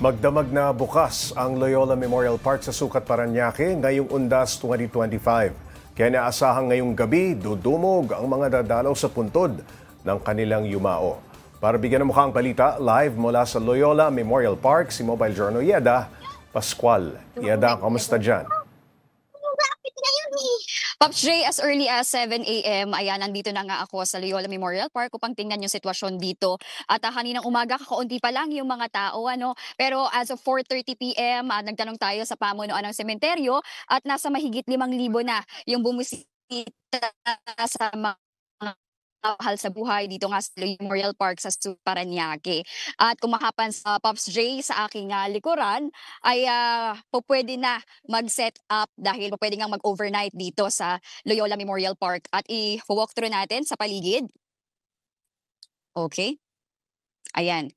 Magdamag na bukas ang Loyola Memorial Park sa Sucat, Parañaque ngayong Undas 2025. Kaya naasahan ngayong gabi, dudumog ang mga dadalaw sa puntod ng kanilang yumao. Para bigyan ng mukhang balita, live mula sa Loyola Memorial Park, si Mobile Journal Yeda Pascual. Yeda, kamusta dyan? Pops J, as early as 7 a.m., ayan, nandito na nga ako sa Loyola Memorial Park upang tingnan yung sitwasyon dito. At kaninang umaga, kakaunti pa lang yung mga tao, ano. Pero as of 4:30 p.m., nagtanong tayo sa pamunuan ng sementeryo at nasa mahigit 5,000 na yung bumisita sa mga mahal sa buhay dito nga sa Memorial Park sa Parañaque. At kung makapansin sa Pops J sa aking likuran ay pwede na mag-set up dahil pwede nga mag-overnight dito sa Loyola Memorial Park at i-walk through natin sa paligid. Okay. Ayan.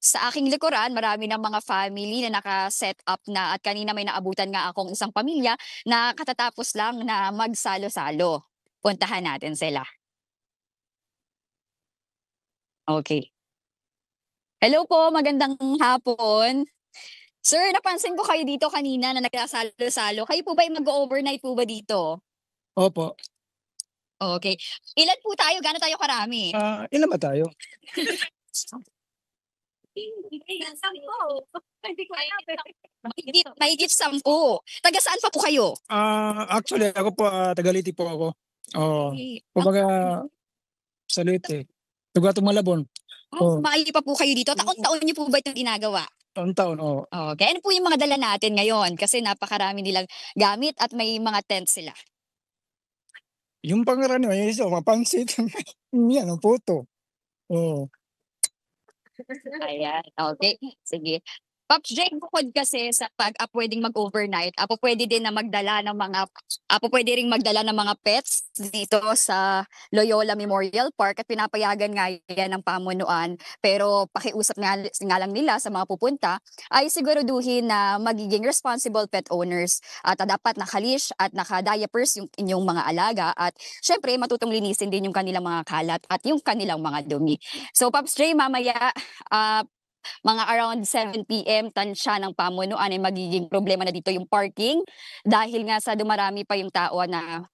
Sa aking likuran, marami ng mga family na naka-set up na at kanina may naabutan nga akong isang pamilya na katatapos lang na magsalo-salo. Puntahan natin sila. Okay. Hello po, magandang hapon. Sir, napansin ko kayo dito kanina na nagsasalo-salo. Kayo po ba ay mag-overnight po ba dito? Opo. Okay. Ilan po tayo? Gaano tayo karami? Ilan ba tayo? Mahigit 10. Taga saan pa po kayo? Actually, ako po, taga-Liti po ako. Kumbaga, sa Liti. Tugatong Malabon. Maayo pa po kayo dito. Taon-taon niyo po ba itong ginagawa? Taon-taon, oo. Okay. Ano po yung mga dala natin ngayon? Kasi napakarami nilang gamit at may mga tent sila. Yung pangaraniwan, yung isa, mapansit. Yan, ang puto. Oo. Ayan, okay. Sige. Pops J, bukod kasi sa pwedeng mag-overnight, pwede din na magdala ng mga pwede ring magdala ng mga pets dito sa Loyola Memorial Park at pinapayagan nga yan ng pamunuan. Pero pakiusap nga lang nila sa mga pupunta ay siguraduhin na magiging responsible pet owners at dapat nakalish at naka-diapers yung inyong mga alaga at syempre matutong linisin din yung kanilang mga kalat at yung kanilang mga dumi. So Pops J, mamaya mga around 7 p.m. tansya ng pamunuan ay magiging problema na dito yung parking dahil nga sa dumarami pa yung tao na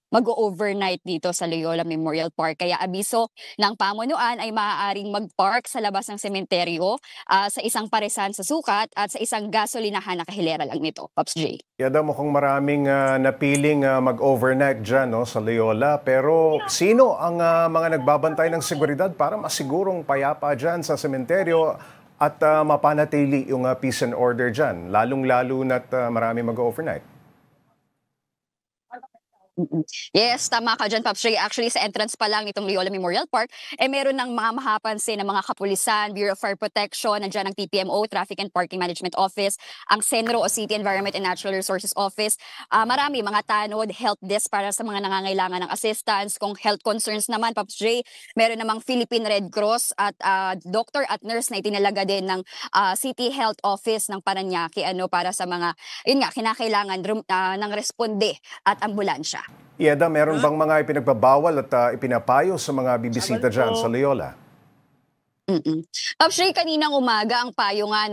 mag-overnight dito sa Loyola Memorial Park. Kaya abiso ng pamunuan ay maaaring mag-park sa labas ng sementeryo sa isang paresan sa Sucat at sa isang gasolinahan na kahilera lang nito. Pops J. Yeda, mukhang maraming napiling mag-overnight dyan, no, sa Loyola. Pero sino ang mga nagbabantay ng seguridad para masigurong payapa dyan sa sementeryo at mapanatili yung peace and order dyan, lalong-lalo na't marami mag-overnight? Yes, tama ka dyan, Pops Ray. Actually, sa entrance pa lang nitong Loyola Memorial Park, meron ng mga mahapansin ng mga kapulisan, Bureau of Fire Protection, nandiyan ang TPMO, Traffic and Parking Management Office, ang CENRO o City Environment and Natural Resources Office. Marami, mga tanod, help desk para sa mga nangangailangan ng assistance. Kung health concerns naman, Pops Ray, meron namang Philippine Red Cross at doctor at nurse na itinalaga din ng City Health Office ng Parañaque para sa mga, yun nga, kinakailangan ng responde at ambulansya. Yeda, meron bang mga ipinagbabawal at ipinapayo sa mga bibisita dyan sa Loyola? Actually, kaninang umaga, ang payo nga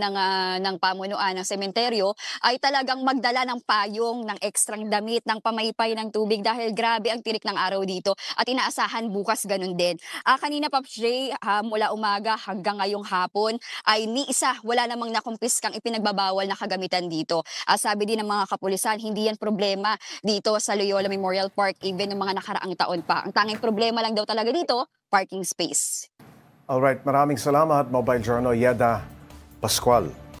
ng pamunuan ng sementeryo ay talagang magdala ng payong, ng ekstrang damit, ng pamaypay ng tubig dahil grabe ang tirik ng araw dito at inaasahan bukas ganun din. Kanina, Pops J, mula umaga hanggang ngayong hapon ay ni isa wala namang nakumpiskang ipinagbabawal na kagamitan dito. Sabi din ng mga kapulisan, hindi yan problema dito sa Loyola Memorial Park even ng mga nakaraang taon pa. Ang tanging problema lang daw talaga dito, parking space. Alright, maraming salamat, Mobile Journal Yeda Pascual.